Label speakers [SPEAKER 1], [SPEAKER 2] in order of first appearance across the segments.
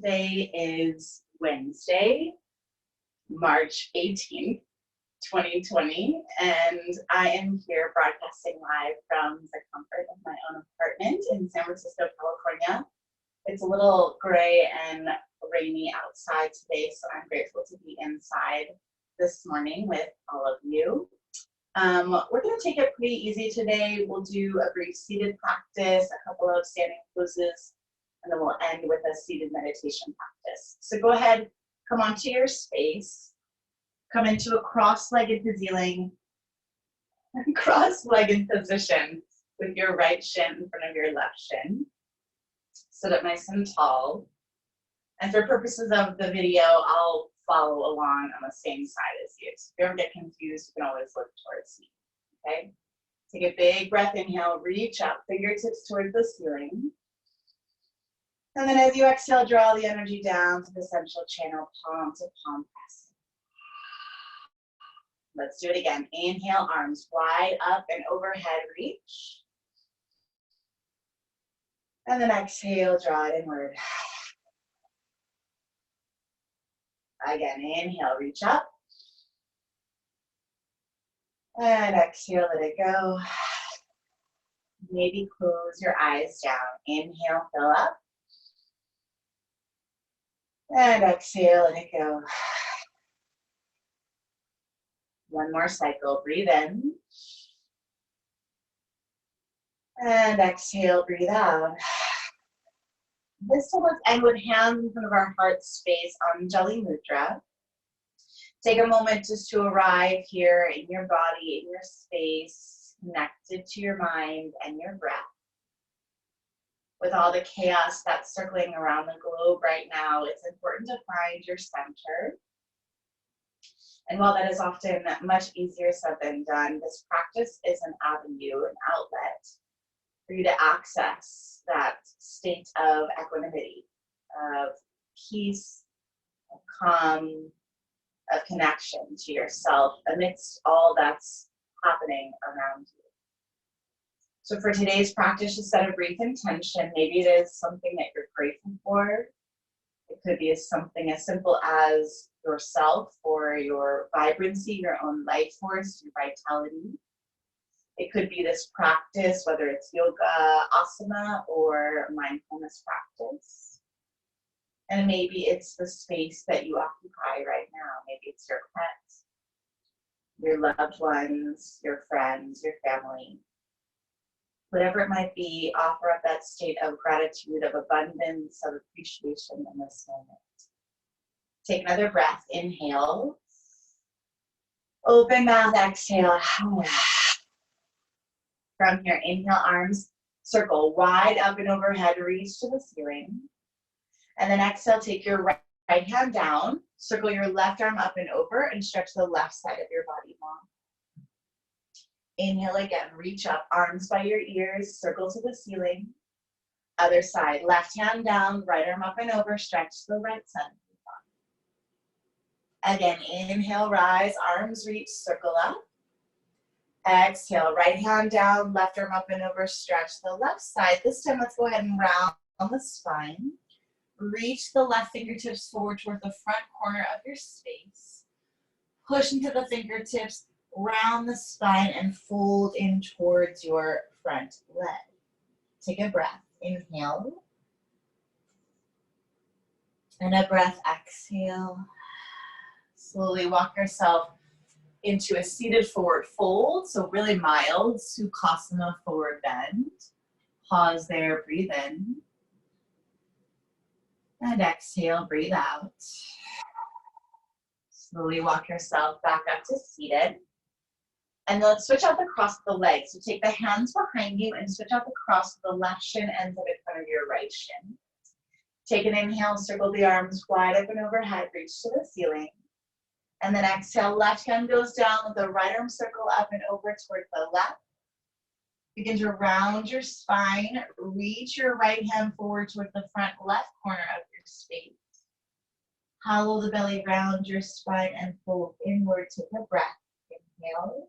[SPEAKER 1] Today is Wednesday, March 18th, 2020, and I am here broadcasting live from the comfort of my own apartment in San Francisco, California. It's a little gray and rainy outside today, so I'm grateful to be inside this morning with all of you. We're going to take it pretty easy today. We'll do a brief seated practice, a couple of standing poses, and then we'll end with a seated meditation practice. So go ahead, come onto your space, come into a cross-legged position with your right shin in front of your left shin. Sit up nice and tall. And for purposes of the video, I'll follow along on the same side as you. So if you ever get confused, you can always look towards me, okay? Take a big breath, inhale, reach up, fingertips towards the ceiling. And then as you exhale, draw the energy down to the central channel, palm to palm press. Let's do it again. Inhale, arms wide up and overhead, reach. And then exhale, draw it inward. Again, inhale, reach up. And exhale, let it go. Maybe close your eyes down. Inhale, fill up. And exhale, let it go. One more cycle, breathe in. And exhale, breathe out. This time let's end with hands in front of our heart space on Jali Mudra. Take a moment just to arrive here in your body, in your space, connected to your mind and your breath. With all the chaos that's circling around the globe right now, it's important to find your center. And while that is often much easier said than done, this practice is an avenue, an outlet for you to access that state of equanimity, of peace, of calm, of connection to yourself amidst all that's happening around you. So for today's practice, just set a brief intention. Maybe it is something that you're grateful for. It could be something as simple as yourself or your vibrancy, your own life force, your vitality. It could be this practice, whether it's yoga, asana, or mindfulness practice. And maybe it's the space that you occupy right now. Maybe it's your pets, your loved ones, your friends, your family. Whatever it might be, offer up that state of gratitude, of abundance, of appreciation in this moment. Take another breath. Inhale. Open mouth, exhale. From here, inhale, arms circle wide up and overhead, reach to the ceiling. And then exhale, take your right hand down, circle your left arm up and over, and stretch the left side of your body long. Inhale again, reach up, arms by your ears, circle to the ceiling. Other side, left hand down, right arm up and over, stretch to the right side. Again, inhale, rise, arms reach, circle up. Exhale, right hand down, left arm up and over, stretch the left side. This time, let's go ahead and round the spine. Reach the left fingertips forward toward the front corner of your space. Push into the fingertips, round the spine, and fold in towards your front leg. Take a breath. Inhale. And a breath, exhale. Slowly walk yourself into a seated forward fold, so really mild, Sukhasana forward bend. Pause there, breathe in. And exhale, breathe out. Slowly walk yourself back up to seated. And let's switch out the cross of the legs. So take the hands behind you and switch out the cross of the left shin ends up in front of your right shin. Take an inhale, circle the arms wide open overhead, reach to the ceiling. And then exhale, left hand goes down with the right arm circle up and over toward the left. Begin to round your spine, reach your right hand forward toward the front left corner of your space. Hollow the belly, round your spine, and fold inward. Take a breath. Inhale.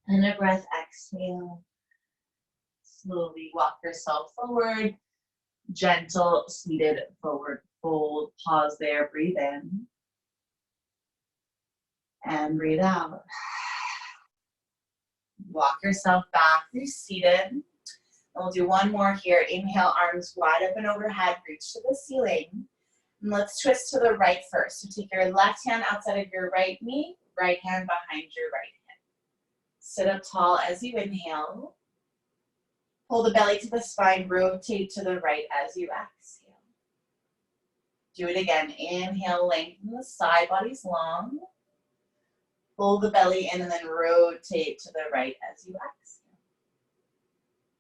[SPEAKER 1] And a breath, exhale. Slowly walk yourself forward. Gentle, seated forward fold. Pause there, breathe in. And breathe out. Walk yourself back through seated. And we'll do one more here. Inhale, arms wide open overhead, reach to the ceiling. And let's twist to the right first. So take your left hand outside of your right knee, right hand behind your right hip. Sit up tall as you inhale. Pull the belly to the spine, rotate to the right as you exhale. Do it again. Inhale, lengthen the side, body's long. Pull the belly in and then rotate to the right as you exhale.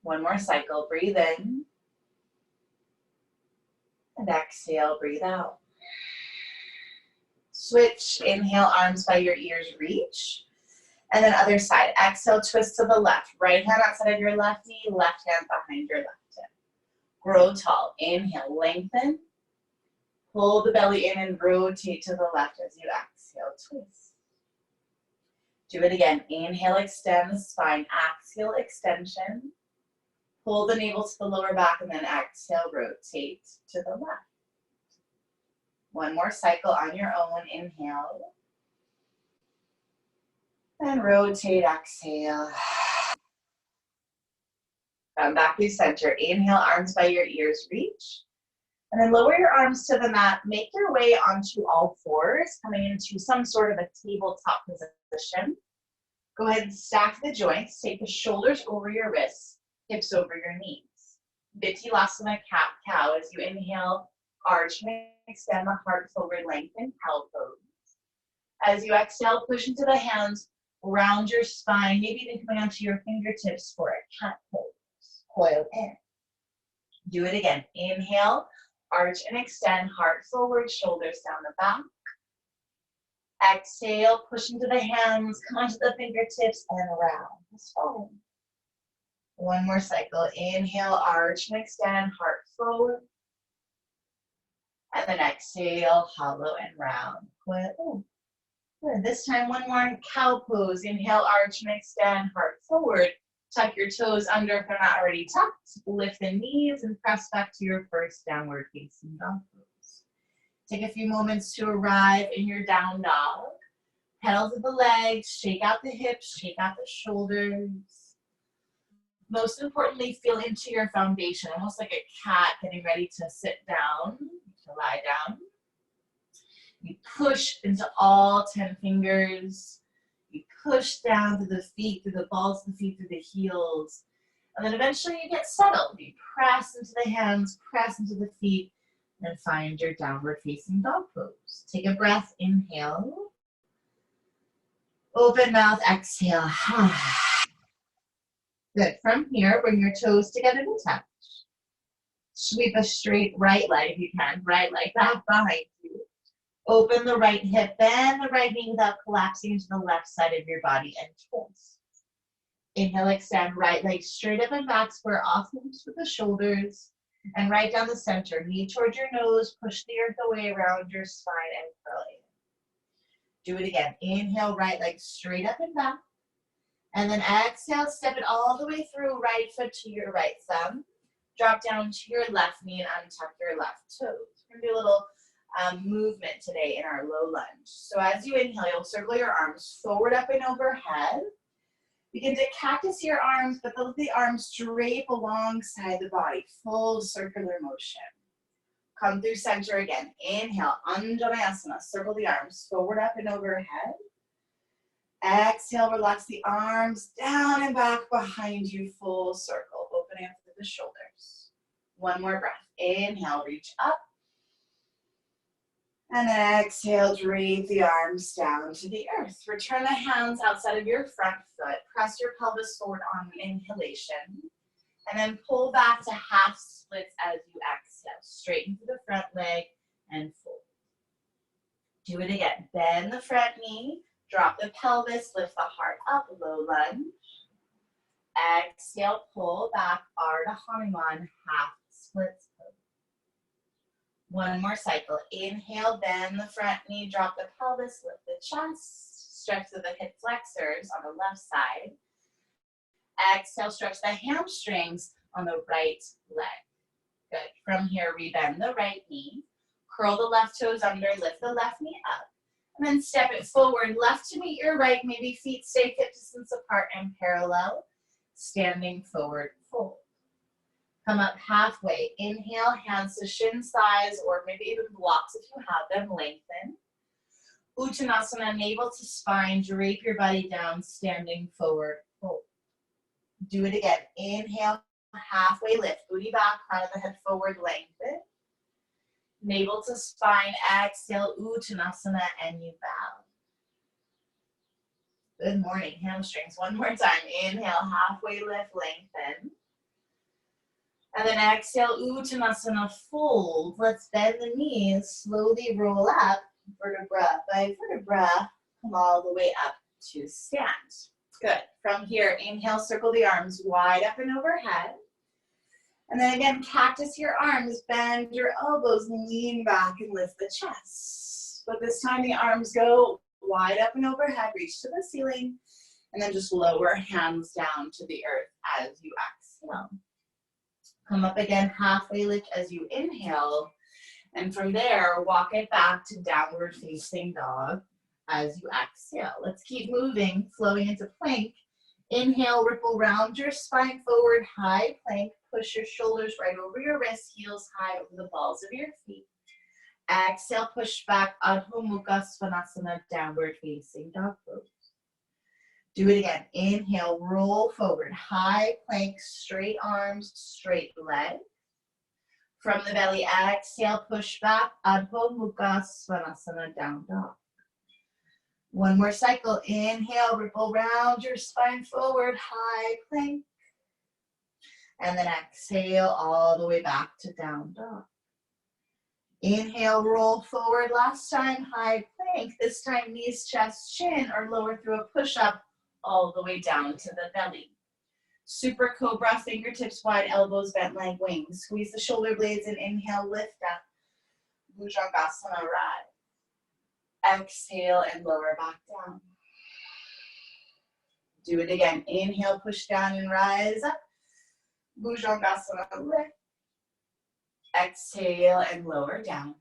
[SPEAKER 1] One more cycle. Breathe in. And exhale, breathe out. Switch. Inhale, arms by your ears, reach. And then other side. Exhale, twist to the left. Right hand outside of your left knee, left hand behind your left hip. Grow tall. Inhale, lengthen. Pull the belly in and rotate to the left as you exhale, twist. Do it again. Inhale, extend the spine. Exhale, extension. Pull the navel to the lower back and then exhale, rotate to the left. One more cycle on your own. Inhale. And rotate, exhale. Come back to center. Inhale, arms by your ears, reach. And then lower your arms to the mat. Make your way onto all fours, coming into some sort of a tabletop position. Go ahead and stack the joints. Take the shoulders over your wrists, hips over your knees. Vittilasana cat-cow as you inhale, arch and extend the heart forward, lengthen cow pose. As you exhale, push into the hands, round your spine, maybe even coming onto your fingertips for a cat pose. Coil in. Do it again. Inhale, arch and extend, heart forward, shoulders down the back. Exhale, push into the hands, come onto the fingertips and around the spine. One more cycle. Inhale, arch and extend, heart forward. And then exhale, hollow and round. Coil in. Good. This time, one more cow pose. Inhale, arch and extend, heart forward. Tuck your toes under if they're not already tucked. Lift the knees and press back to your first downward facing dog pose. Take a few moments to arrive in your down dog. Pedal to the legs, shake out the hips, shake out the shoulders. Most importantly, feel into your foundation, almost like a cat getting ready to sit down, to lie down. You push into all 10 fingers. You push down through the feet, through the balls of the feet, through the heels. And then eventually you get settled. You press into the hands, press into the feet, and find your downward facing dog pose. Take a breath, inhale. Open mouth, exhale. Good. From here, bring your toes together to touch. Sweep a straight right leg if you can. Right leg back behind you. Open the right hip, bend the right knee without collapsing into the left side of your body and twist. Inhale, extend right leg straight up and back, square off hips with the shoulders, and right down the center. Knee towards your nose, push the earth away around your spine and curl in. Do it again. Inhale, right leg straight up and back. And then exhale, step it all the way through, right foot to your right thumb. Drop down to your left knee and untuck your left toes. We're going to do a little movement today in our low lunge. So as you inhale, you'll circle your arms forward, up, and overhead. Begin to cactus your arms, but let the arms drape alongside the body. Full circular motion. Come through center again. Inhale, Anjaneyasana. Circle the arms forward, up, and overhead. Exhale, relax the arms down and back behind you. Full circle, opening up to the shoulders. One more breath. Inhale, reach up. And then exhale, drape the arms down to the earth. Return the hands outside of your front foot. Press your pelvis forward on inhalation. And then pull back to half splits as you exhale. Straighten through the front leg and fold. Do it again. Bend the front knee. Drop the pelvis. Lift the heart up. Low lunge. Exhale, pull back. Ardha Hanuman, half splits. One more cycle. Inhale, bend the front knee, drop the pelvis, lift the chest, stretch through the hip flexors on the left side. Exhale, stretch the hamstrings on the right leg. Good. From here, rebend the right knee. Curl the left toes under, lift the left knee up. And then step it forward, left to meet your right. Maybe feet stay hip distance apart and parallel. Standing forward, fold. Come up halfway. Inhale, hands to shins, thighs, or maybe even blocks if you have them. Lengthen. Uttanasana, navel to spine. Drape your body down, standing forward, fold. Do it again. Inhale, halfway lift. Booty back, crown of the head forward, lengthen. Navel to spine, exhale, Uttanasana, and you bow. Good morning, hamstrings. One more time. Inhale, halfway lift, lengthen. And then exhale, Uttanasana, fold. Let's bend the knees, slowly roll up, vertebra by vertebra, come all the way up to stand. Good. From here, inhale, circle the arms wide up and overhead. And then again, cactus your arms, bend your elbows, lean back and lift the chest. But this time the arms go wide up and overhead, reach to the ceiling, and then just lower hands down to the earth as you exhale. Come up again, halfway lift as you inhale. And from there, walk it back to downward facing dog as you exhale. Let's keep moving, flowing into plank. Inhale, ripple round your spine forward, high plank. Push your shoulders right over your wrists, heels high over the balls of your feet. Exhale, push back, Adho Mukha Svanasana, downward facing dog pose. Do it again. Inhale, roll forward, high plank, straight arms, straight leg. From the belly, exhale, push back, Adho Mukha Svanasana, down dog. One more cycle. Inhale, ripple round your spine forward, high plank. And then exhale all the way back to down dog. Inhale, roll forward. Last time, high plank. This time, knees, chest, chin, or lower through a push-up all the way down to the belly. Super cobra, fingertips wide, elbows bent like wings. Squeeze the shoulder blades and inhale, lift up. Bhujangasana, rise. Exhale and lower back down. Do it again. Inhale, push down and rise up. Bhujangasana, lift. Exhale and lower down.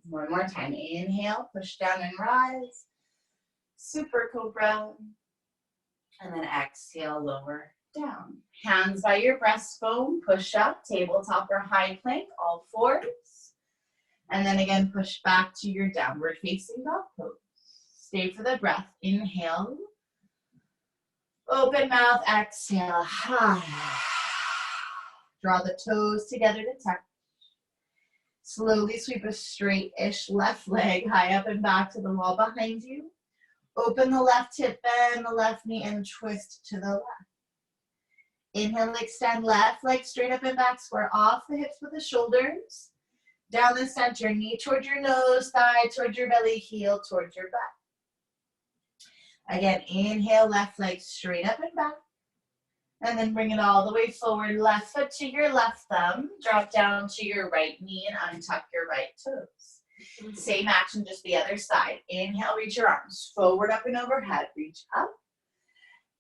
[SPEAKER 1] One more time. Inhale, push down and rise. Super cobra. And then exhale, lower down. Hands by your breastbone, push up, tabletop or high plank, all fours. And then again, push back to your downward facing dog pose. Stay for the breath. Inhale. Open mouth, exhale. Draw the toes together to touch. Slowly sweep a straight-ish left leg high up and back to the wall behind you. Open the left hip, bend the left knee, and twist to the left. Inhale, extend left leg straight up and back, square off the hips with the shoulders. Down the center, knee towards your nose, thigh towards your belly, heel towards your butt. Again, inhale, left leg straight up and back. And then bring it all the way forward, left foot to your left thumb, drop down to your right knee and untuck your right toes. Same action, just the other side. Inhale, reach your arms forward, up and overhead, reach up.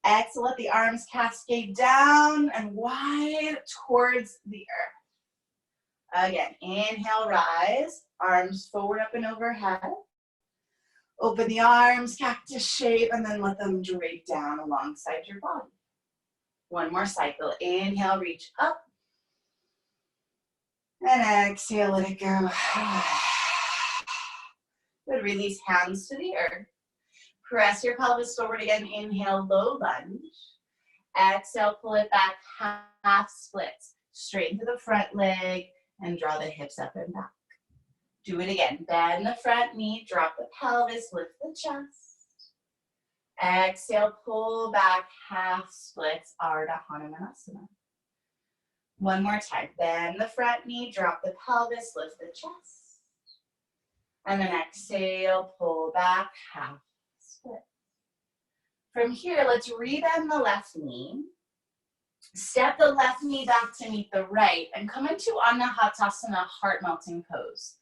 [SPEAKER 1] Exhale, let the arms cascade down and wide towards the earth. Again, inhale, rise, arms forward, up and overhead. Open the arms, cactus shape, and then let them drape down alongside your body. One more cycle. Inhale, reach up. And exhale, let it go. Good, release hands to the earth. Press your pelvis forward again. Inhale, low lunge. Exhale, pull it back, half splits. Straighten to the front leg and draw the hips up and back. Do it again. Bend the front knee, drop the pelvis, lift the chest. Exhale, pull back, half splits, Ardha Hanumanasana. One more time. Bend the front knee, drop the pelvis, lift the chest. And then exhale, pull back, half split. From here, let's rebend the left knee. Step the left knee back to meet the right and come into Anahatasana, heart melting pose.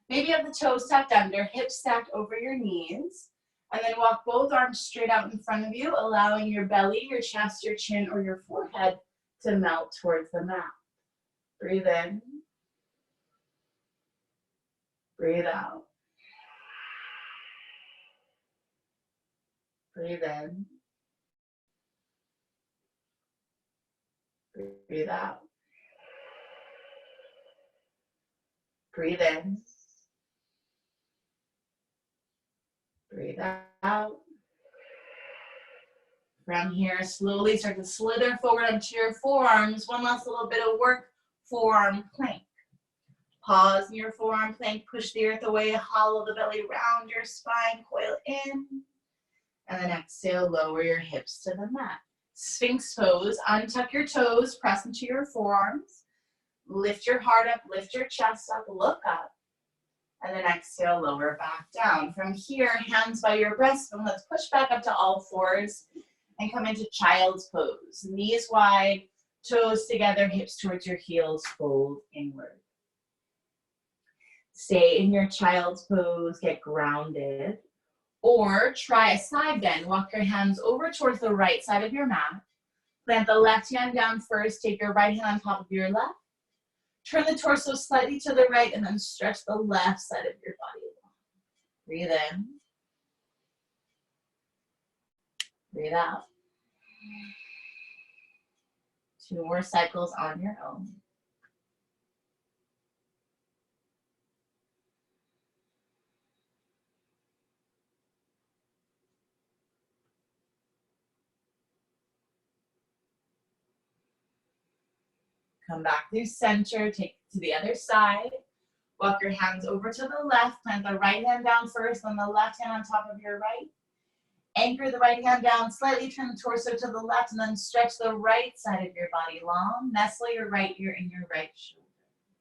[SPEAKER 1] Maybe you have the toes tucked under, hips stacked over your knees. And then walk both arms straight out in front of you, allowing your belly, your chest, your chin, or your forehead to melt towards the mat. Breathe in. Breathe out. Breathe in. Breathe out. Breathe in. Breathe out. From here, slowly start to slither forward onto your forearms. One last little bit of work. Forearm plank. Pause in your forearm plank. Push the earth away. Hollow the belly round your spine. Coil in. And then exhale, lower your hips to the mat. Sphinx pose. Untuck your toes. Press into your forearms. Lift your heart up. Lift your chest up. Look up. And then exhale, lower back down. From here, hands by your breastbone. Let's push back up to all fours and come into child's pose. Knees wide, toes together, hips towards your heels, fold inward. Stay in your child's pose, get grounded. Or try a side bend. Walk your hands over towards the right side of your mat. Plant the left hand down first. Take your right hand on top of your left. Turn the torso slightly to the right and then stretch the left side of your body. Breathe in. Breathe out. 2 more cycles on your own. Come back through center, take it to the other side. Walk your hands over to the left, plant the right hand down first, then the left hand on top of your right. Anchor the right hand down, slightly turn the torso to the left, and then stretch the right side of your body long. Nestle your right ear in your right shoulder.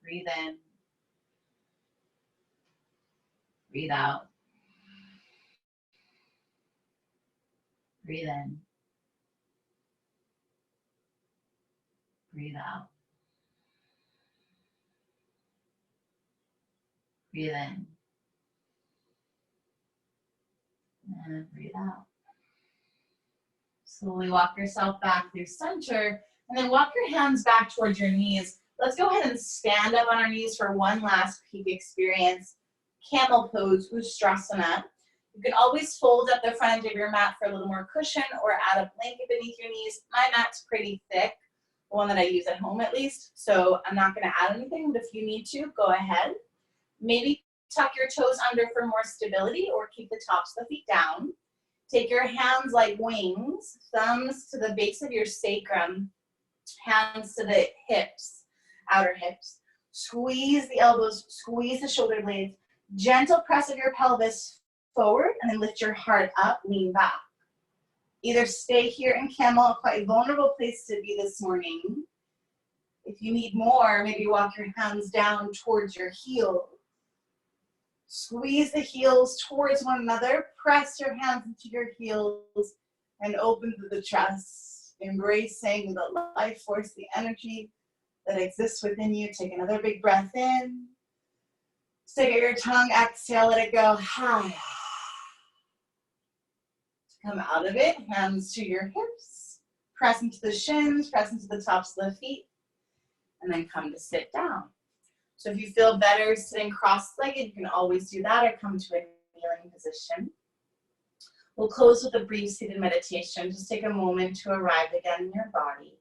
[SPEAKER 1] Breathe in. Breathe out. Breathe in. Breathe out. Breathe in. And breathe out. Slowly walk yourself back through center, and then walk your hands back towards your knees. Let's go ahead and stand up on our knees for one last peak experience. Camel pose, Ustrasana. You can always fold up the front end of your mat for a little more cushion or add a blanket beneath your knees. My mat's pretty thick, the one that I use at home at least, so I'm not gonna add anything, but if you need to, go ahead. Maybe tuck your toes under for more stability or keep the tops of the feet down. Take your hands like wings, thumbs to the base of your sacrum, hands to the hips, outer hips. Squeeze the elbows, squeeze the shoulder blades. Gentle press of your pelvis forward and then lift your heart up, lean back. Either stay here in camel, a quite vulnerable place to be this morning. If you need more, maybe walk your hands down towards your heels. Squeeze the heels towards one another. Press your hands into your heels and open to the chest, embracing the life force, the energy that exists within you. Take another big breath in. Stick out your tongue, exhale, let it go. Come out of it, hands to your hips. Press into the shins, press into the tops of the feet, and then come to sit down. So if you feel better sitting cross-legged, you can always do that or come to a kneeling position. We'll close with a brief seated meditation. Just take a moment to arrive again in your body.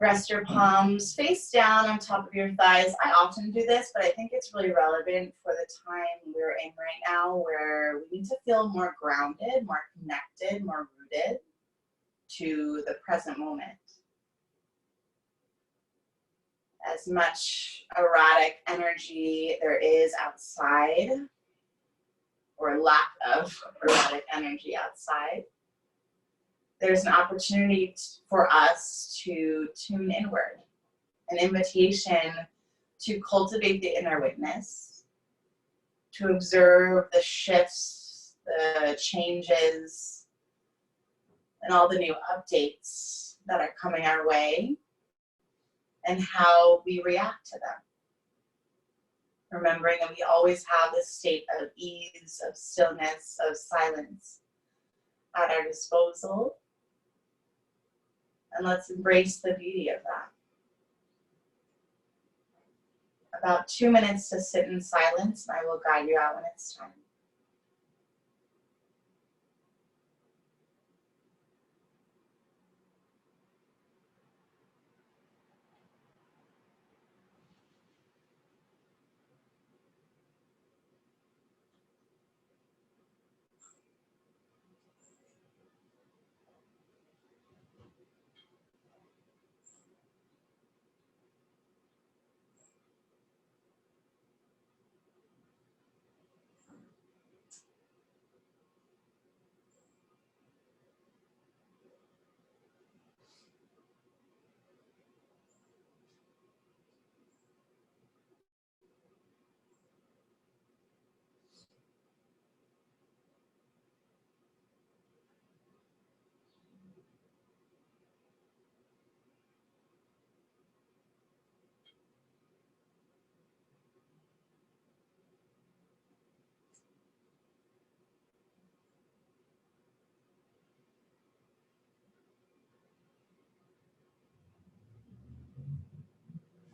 [SPEAKER 1] Rest your palms face down on top of your thighs. I often do this, but I think it's really relevant for the time we're in right now where we need to feel more grounded, more connected, more rooted to the present moment. As much erratic energy there is outside, or lack of erratic energy outside, there's an opportunity for us to tune inward, an invitation to cultivate the inner witness, to observe the shifts, the changes, and all the new updates that are coming our way, and how we react to them. Remembering that we always have this state of ease, of stillness, of silence at our disposal. And let's embrace the beauty of that. About 2 minutes to sit in silence, and I will guide you out when it's time.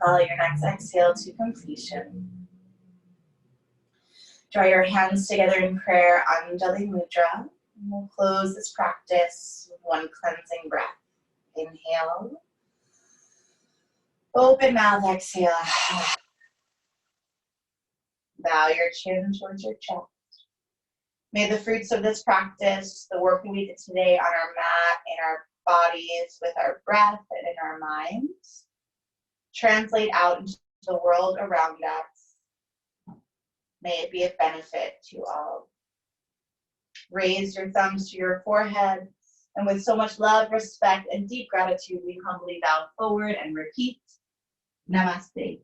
[SPEAKER 1] Follow your next exhale to completion. Draw your hands together in prayer, Anjali Mudra. And we'll close this practice with one cleansing breath. Inhale. Open mouth, exhale. Bow your chin towards your chest. May the fruits of this practice, the work we did today on our mat, in our bodies, with our breath, and in our minds, translate out into the world around us. May it be of benefit to all. Raise your thumbs to your forehead, and with so much love, respect, and deep gratitude, we humbly bow forward and repeat, Namaste.